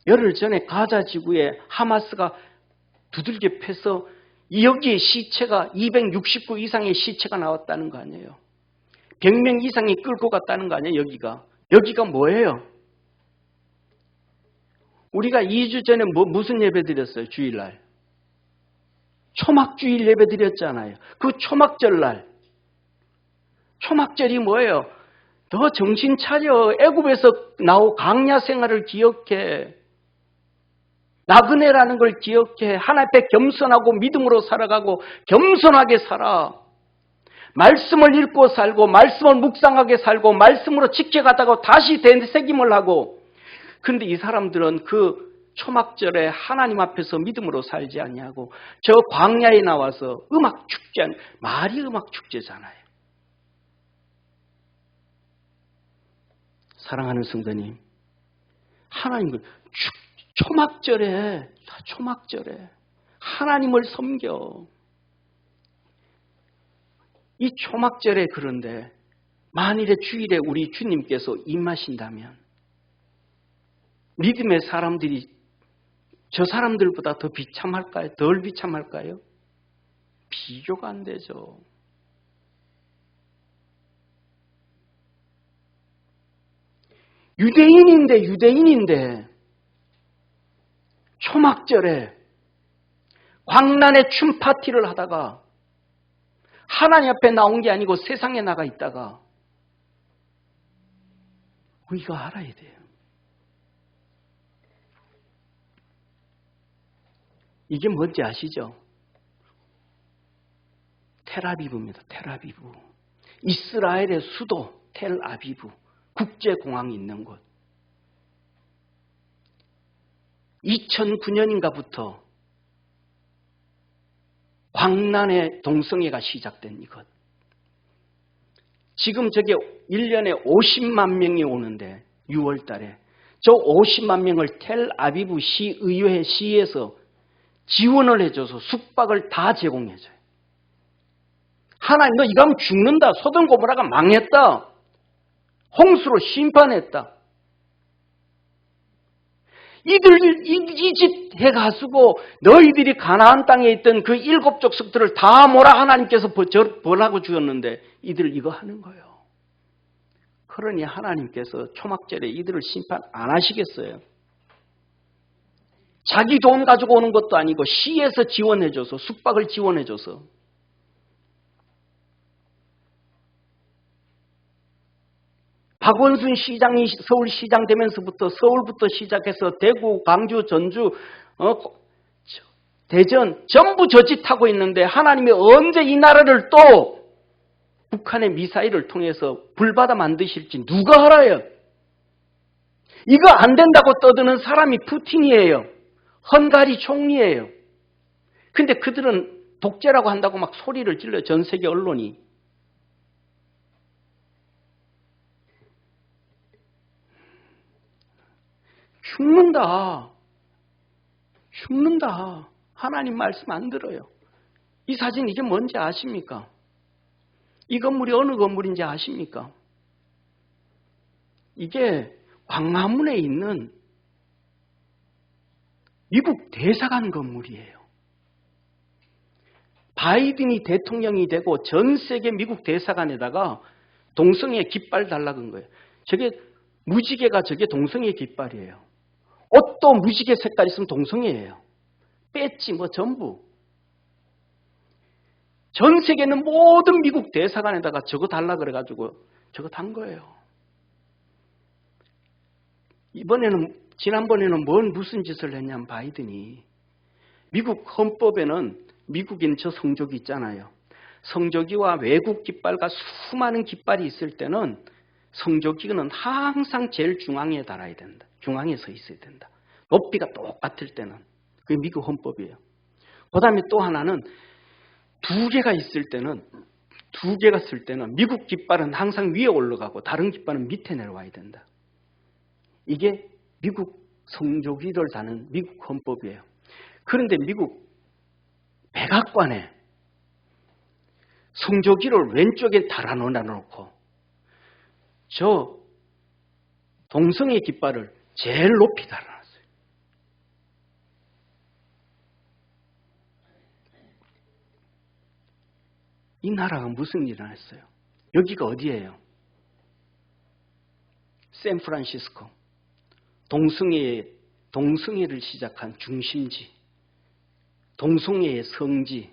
열흘 전에 가자 지구에 하마스가 두들겨 패서 여기에 시체가 269 이상의 시체가 나왔다는 거 아니에요? 100명 이상이 끌고 갔다는 거 아니에요? 여기가 뭐예요? 우리가 2주 전에 무슨 예배 드렸어요? 주일날. 초막주일 예배 드렸잖아요. 그 초막절날. 초막절이 뭐예요? 너 정신 차려. 애굽에서 나오 광야 생활을 기억해. 나그네라는 걸 기억해. 하나님 앞에 겸손하고 믿음으로 살아가고 겸손하게 살아. 말씀을 읽고 살고 말씀을 묵상하게 살고 말씀으로 지켜가다가 다시 되새김을 하고. 그런데 이 사람들은 그 초막절에 하나님 앞에서 믿음으로 살지 아니하고 저 광야에 나와서 음악 축제, 말이 음악 축제잖아요. 사랑하는 성도님, 하나님을 초막절에 하나님을 섬겨. 이 초막절에 그런데 만일에 주일에 우리 주님께서 임하신다면 믿음의 사람들이 저 사람들보다 더 비참할까요? 덜 비참할까요? 비교가 안 되죠. 유대인인데 초막절에 광란의 춤 파티를 하다가 하나님 앞에 나온 게 아니고 세상에 나가 있다가 우리가 알아야 돼요. 이게 뭔지 아시죠? 텔아비브입니다. 텔아비브. 이스라엘의 수도 텔아비브. 국제공항이 있는 곳. 2009년인가부터 광란의 동성애가 시작된 이것. 지금 저게 1년에 50만 명이 오는데 6월 달에 저 50만 명을 텔아비브 시의회 시에서 지원을 해줘서 숙박을 다 제공해줘요. 하나님, 너 이거 하면 죽는다. 소돔 고모라가 망했다. 홍수로 심판했다. 이 짓 해가지고 너희들이 가나안 땅에 있던 그 7 족속들을 다 몰아 하나님께서 벌하고 주었는데 이들 이거 하는 거예요. 그러니 하나님께서 초막절에 이들을 심판 안 하시겠어요? 자기 돈 가지고 오는 것도 아니고 시에서 지원해줘서 숙박을 지원해줘서 박원순 시장이 서울시장 되면서부터 서울부터 시작해서 대구, 광주, 전주, 대전 전부 저짓하고 있는데 하나님이 언제 이 나라를 또 북한의 미사일을 통해서 불바다 만드실지 누가 알아요? 이거 안 된다고 떠드는 사람이 푸틴이에요. 헝가리 총리예요. 근데 그들은 독재라고 한다고 막 소리를 질러요. 전 세계 언론이. 죽는다. 죽는다. 하나님 말씀 안 들어요. 이 사진 이게 뭔지 아십니까? 이 건물이 어느 건물인지 아십니까? 이게 광화문에 있는 미국 대사관 건물이에요. 바이든이 대통령이 되고 전 세계 미국 대사관에다가 동성애 깃발 달라는 거예요. 저게 무지개가 저게 동성애 깃발이에요. 옷도 무지개 색깔 있으면 동성애예요. 배지 뭐 전부. 전 세계는 모든 미국 대사관에다가 저거 달라 그래가지고 저거 단 거예요. 지난번에는 무슨 짓을 했냐면 바이든이 미국 헌법에는 미국인 저 성조기 있잖아요. 성조기와 외국 깃발과 수많은 깃발이 있을 때는 성조기는 항상 제일 중앙에 달아야 된다. 중앙에 서 있어야 된다. 높이가 똑같을 때는. 그게 미국 헌법이에요. 그 다음에 또 하나는 2개가 있을 때는 미국 깃발은 항상 위에 올라가고 다른 깃발은 밑에 내려와야 된다. 이게 미국 성조기를 다는 미국 헌법이에요. 그런데 미국 백악관에 성조기를 왼쪽에 달아놓고 저 동성애 깃발을 제일 높이 달아놨어요. 이 나라가 무슨 일을 했어요? 여기가 어디예요? 샌프란시스코. 동성애를 시작한 중심지. 동성애의 성지.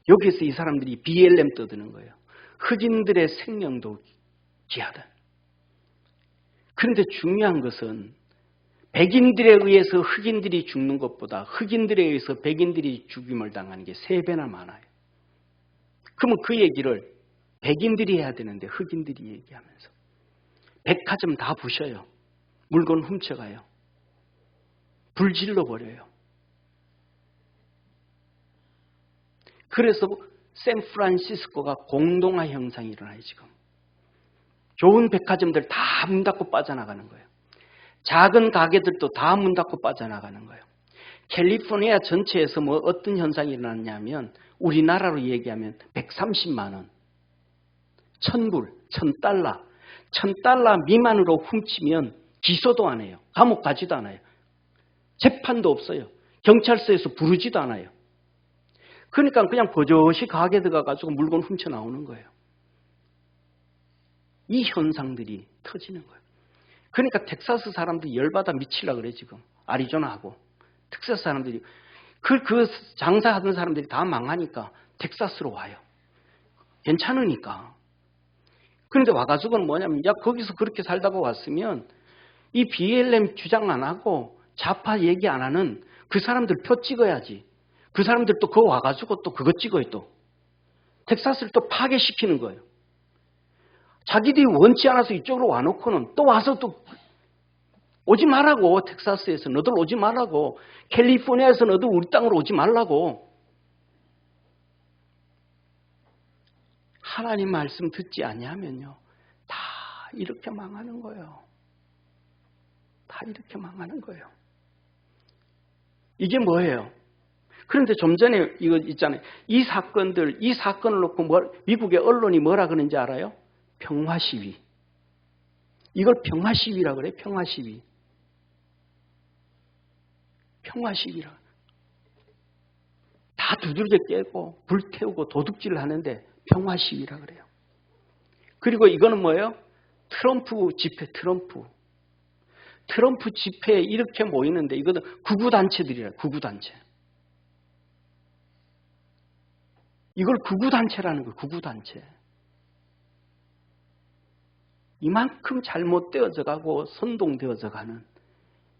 여기서 이 사람들이 BLM 떠드는 거예요. 흑인들의 생명도 귀하다. 그런데 중요한 것은 백인들에 의해서 흑인들이 죽는 것보다 흑인들에 의해서 백인들이 죽임을 당하는 게 3배나 많아요. 그러면 그 얘기를 백인들이 해야 되는데 흑인들이 얘기하면서 백화점 다 부셔요. 물건 훔쳐가요. 불 질러버려요. 그래서 샌프란시스코가 공동화 현상이 일어나요. 지금. 좋은 백화점들 다 문 닫고 빠져나가는 거예요. 작은 가게들도 다 문 닫고 빠져나가는 거예요. 캘리포니아 전체에서 뭐 어떤 현상이 일어났냐면 우리나라로 얘기하면 130만 원, 1000불, 1000달러, 1000달러 미만으로 훔치면 기소도 안 해요. 감옥 가지도 않아요. 재판도 없어요. 경찰서에서 부르지도 않아요. 그러니까 그냥 버젓이 가게 들어가가지고 물건 훔쳐 나오는 거예요. 이 현상들이 터지는 거예요. 그러니까 텍사스 사람들이 열받아 미치려고 그래 지금. 아리조나하고. 텍사스 사람들이. 그 장사하던 사람들이 다 망하니까 텍사스로 와요. 괜찮으니까. 그런데 와가지고는 뭐냐면 야 거기서 그렇게 살다가 왔으면 이 BLM 주장 안 하고 좌파 얘기 안 하는 그 사람들 표 찍어야지. 그 사람들 또 그거 와가지고 또 그거 찍어요 또. 텍사스를 또 파괴시키는 거예요. 자기들이 원치 않아서 이쪽으로 와놓고는 또 와서 또 오지 말라고. 텍사스에서 너들 오지 말라고. 캘리포니아에서 너들 우리 땅으로 오지 말라고. 하나님 말씀 듣지 아니하면요. 다 이렇게 망하는 거예요. 다 이렇게 망하는 거예요. 이게 뭐예요? 그런데 좀 전에 이거 있잖아요. 이 사건을 놓고 미국의 언론이 뭐라 그러는지 알아요? 평화 시위. 이걸 평화 시위라 그래요. 평화 시위. 평화 시위라. 다 두들겨 깨고 불태우고 도둑질을 하는데 평화 시위라 그래요. 그리고 이거는 뭐예요? 트럼프 집회, 트럼프 집회에 이렇게 모이는데 이거는 구구단체들이라, 구구단체. 이걸 구구단체라는 거예요, 구구단체. 이만큼 잘못되어져 가고 선동되어져 가는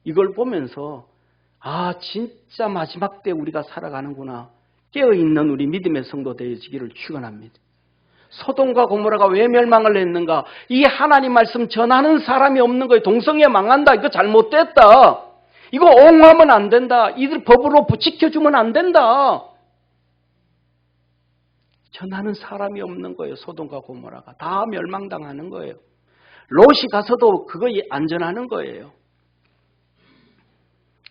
이걸 보면서 아, 진짜 마지막 때 우리가 살아가는구나. 깨어있는 우리 믿음의 성도 되어지기를 축원합니다. 소돔과 고모라가 왜 멸망을 했는가? 이 하나님 말씀 전하는 사람이 없는 거예요. 동성애 망한다. 이거 잘못됐다. 이거 옹호하면 안 된다. 이들 법으로 지켜주면 안 된다. 전하는 사람이 없는 거예요. 소돔과 고모라가. 다 멸망당하는 거예요. 롯이 가서도 그거 안 전하는 거예요.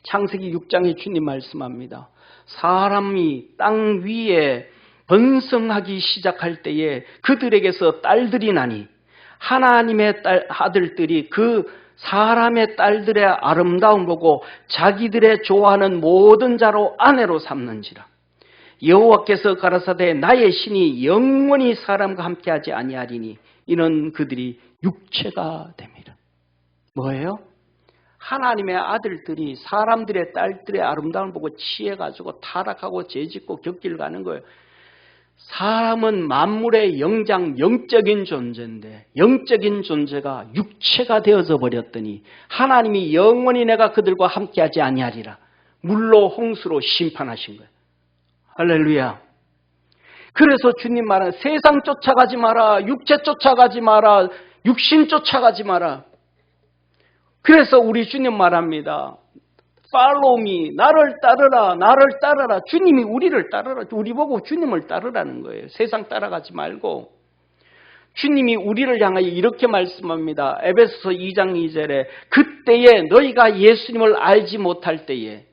창세기 6장에 주님 말씀합니다. 사람이 땅 위에 번성하기 시작할 때에 그들에게서 딸들이 나니 하나님의 아들들이 그 사람의 딸들의 아름다움 보고 자기들의 좋아하는 모든 자로 아내로 삼는지라. 여호와께서 가라사대 나의 신이 영원히 사람과 함께하지 아니하리니 이는 그들이 육체가 됩니다. 뭐예요? 하나님의 아들들이 사람들의 딸들의 아름다움을 보고 취해가지고 타락하고 죄짓고 격길 가는 거예요. 사람은 만물의 영적인 존재인데 영적인 존재가 육체가 되어져 버렸더니 하나님이 영원히 내가 그들과 함께하지 아니하리라. 물로 홍수로 심판하신 거예요. 할렐루야. 그래서 주님 말하는 세상 쫓아가지 마라. 육체 쫓아가지 마라. 육신 쫓아가지 마라. 그래서 우리 주님 말합니다. Follow me. 나를 따르라. 나를 따르라. 주님이 우리를 따르라. 우리 보고 주님을 따르라는 거예요. 세상 따라가지 말고. 주님이 우리를 향하여 이렇게 말씀합니다. 에베소서 2장 2절에 그때에 너희가 예수님을 알지 못할 때에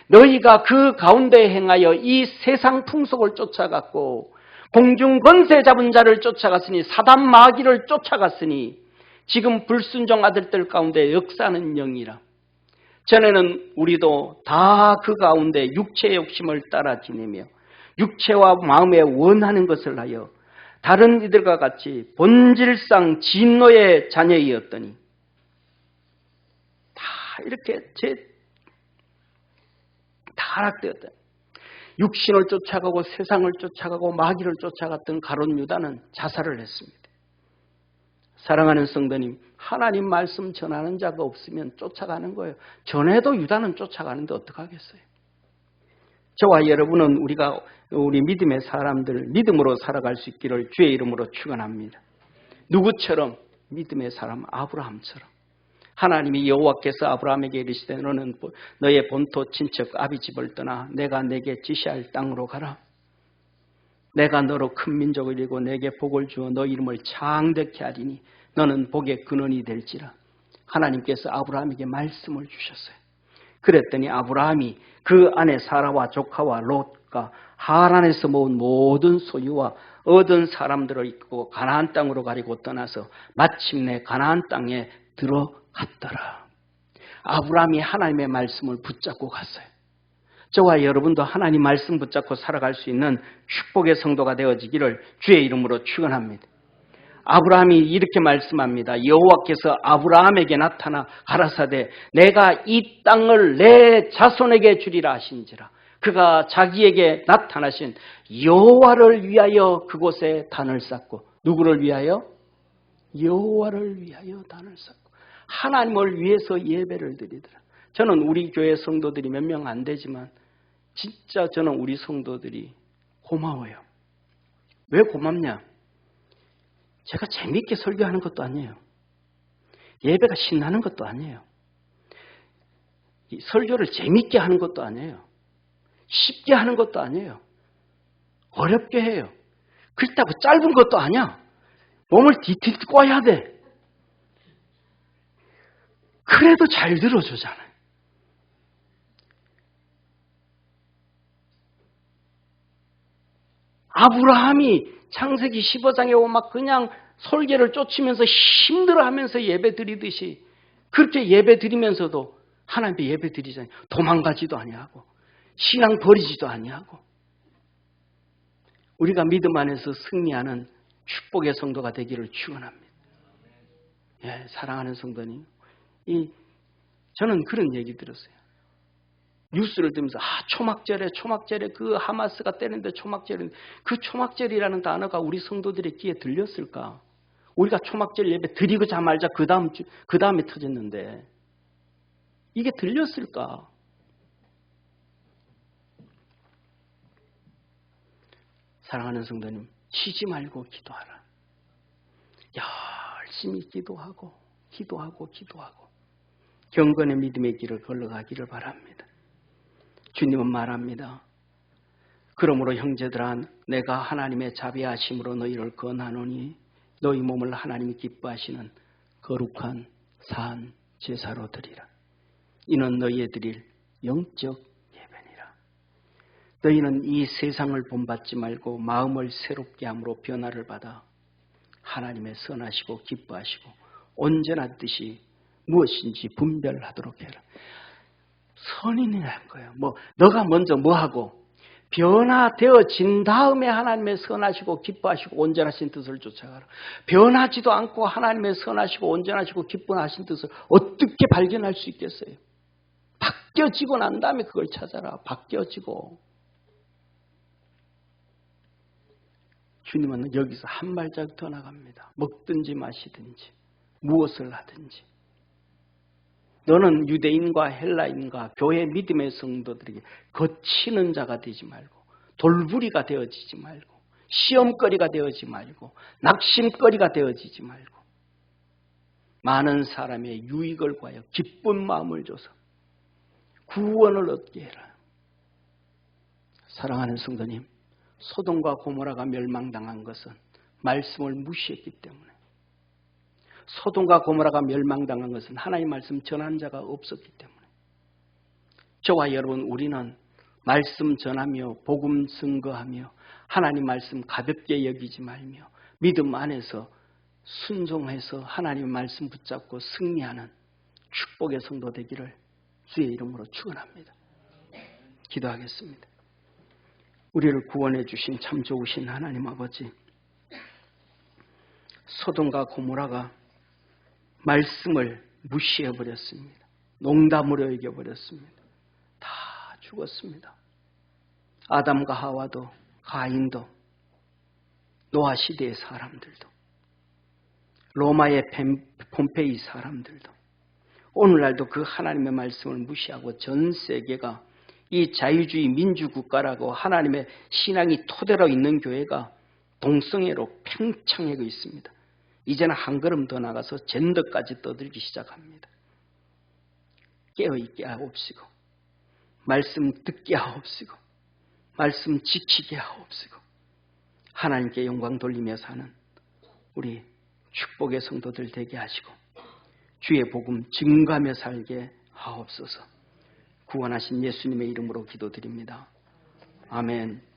너희가 그 가운데 행하여 이 세상 풍속을 쫓아갔고 공중 권세 잡은 자를 쫓아갔으니 사단 마귀를 쫓아갔으니 지금 불순종 아들들 가운데 역사하는 영이라. 전에는 우리도 다 그 가운데 육체의 욕심을 따라 지내며 육체와 마음에 원하는 것을 하여 다른 이들과 같이 본질상 진노의 자녀이었더니 다 이렇게 타락되었다. 육신을 쫓아가고 세상을 쫓아가고 마귀를 쫓아갔던 가룟 유다는 자살을 했습니다. 사랑하는 성도님, 하나님 말씀 전하는 자가 없으면 쫓아가는 거예요. 전에도 유다는 쫓아가는데 어떡하겠어요? 저와 여러분은 우리 믿음의 사람들, 믿음으로 살아갈 수 있기를 주의 이름으로 축원합니다. 누구처럼? 믿음의 사람 아브라함처럼. 하나님이 여호와께서 아브라함에게 이르시되 너는 너의 본토 친척 아비집을 떠나 내가 내게 지시할 땅으로 가라. 내가 너로 큰 민족을 이루고 내게 복을 주어 너 이름을 창대케 하리니 너는 복의 근원이 될지라. 하나님께서 아브라함에게 말씀을 주셨어요. 그랬더니 아브라함이 그 안에 사라와 조카와 롯과 하란에서 모은 모든 소유와 얻은 사람들을 이끌고 가나안 땅으로 가리고 떠나서 마침내 가나안 땅에 들어갔더라. 아브라함이 하나님의 말씀을 붙잡고 갔어요. 저와 여러분도 하나님 말씀 붙잡고 살아갈 수 있는 축복의 성도가 되어지기를 주의 이름으로 축원합니다. 아브라함이 이렇게 말씀합니다. 여호와께서 아브라함에게 나타나 가라사대 내가 이 땅을 내 자손에게 주리라 하신지라. 그가 자기에게 나타나신 여호와를 위하여 그곳에 단을 쌓고 누구를 위하여? 여호와를 위하여 단을 쌓고 하나님을 위해서 예배를 드리더라. 저는 우리 교회 성도들이 몇 명 안 되지만 진짜 저는 우리 성도들이 고마워요. 왜 고맙냐? 제가 재미있게 설교하는 것도 아니에요. 예배가 신나는 것도 아니에요. 설교를 재미있게 하는 것도 아니에요. 쉽게 하는 것도 아니에요. 어렵게 해요. 그렇다고 짧은 것도 아니야. 몸을 디테일 꼬아야 돼. 그래도 잘 들어주잖아요. 아브라함이 창세기 15장에 오면 막 그냥 솔개를 쫓으면서 힘들어하면서 예배 드리듯이 그렇게 예배 드리면서도 하나님께 예배 드리잖아요. 도망가지도 아니하고 신앙 버리지도 아니하고 우리가 믿음 안에서 승리하는 축복의 성도가 되기를 축원합니다. 예, 사랑하는 성도님, 저는 그런 얘기 들었어요. 뉴스를 들으면서 초막절에 그 하마스가 때리는데 초막절인데 그 초막절이라는 단어가 우리 성도들의 귀에 들렸을까? 우리가 초막절 예배 드리고자 말자 그 다음에 터졌는데 이게 들렸을까? 사랑하는 성도님, 쉬지 말고 기도하라. 열심히 기도하고 경건의 믿음의 길을 걸어가기를 바랍니다. 주님은 말합니다. 그러므로 형제들아 내가 하나님의 자비하심으로 너희를 권하노니 너희 몸을 하나님이 기뻐하시는 거룩한 산 제사로 드리라. 이는 너희의 드릴 영적 예배니라. 너희는 이 세상을 본받지 말고 마음을 새롭게 함으로 변화를 받아 하나님의 선하시고 기뻐하시고 온전한 뜻이 무엇인지 분별하도록 해라. 선인이라는 거예요. 너가 먼저 뭐하고 변화되어진 다음에 하나님의 선하시고 기뻐하시고 온전하신 뜻을 쫓아가라. 변하지도 않고 하나님의 선하시고 온전하시고 기뻐하신 뜻을 어떻게 발견할 수 있겠어요? 바뀌어지고 난 다음에 그걸 찾아라. 바뀌어지고. 주님은 여기서 한 발자국 더 나갑니다. 먹든지 마시든지 무엇을 하든지 너는 유대인과 헬라인과 교회 믿음의 성도들에게 거치는 자가 되지 말고 돌부리가 되어지지 말고 시험거리가 되어지지 말고 낙심거리가 되어지지 말고 많은 사람의 유익을 구하여 기쁜 마음을 줘서 구원을 얻게 해라. 사랑하는 성도님, 소돔과 고모라가 멸망당한 것은 말씀을 무시했기 때문에 소돔과 고모라가 멸망당한 것은 하나님의 말씀 전하는 자가 없었기 때문에 저와 여러분 우리는 말씀 전하며 복음 증거하며 하나님 말씀 가볍게 여기지 말며 믿음 안에서 순종해서 하나님의 말씀 붙잡고 승리하는 축복의 성도 되기를 주의 이름으로 축원합니다. 기도하겠습니다. 우리를 구원해 주신 참 좋으신 하나님 아버지, 소돔과 고모라가 말씀을 무시해버렸습니다. 농담으로 여겨버렸습니다. 다 죽었습니다. 아담과 하와도 가인도 노아 시대의 사람들도 로마의 폼페이 사람들도 오늘날도 그 하나님의 말씀을 무시하고 전 세계가 이 자유주의 민주국가라고 하나님의 신앙이 토대로 있는 교회가 동성애로 팽창하고 있습니다. 이제는 한 걸음 더 나가서 젠더까지 떠들기 시작합니다. 깨어있게 하옵시고 말씀 듣게 하옵시고 말씀 지키게 하옵시고 하나님께 영광 돌리며 사는 우리 축복의 성도들 되게 하시고 주의 복음 증가하며 살게 하옵소서. 구원하신 예수님의 이름으로 기도드립니다. 아멘.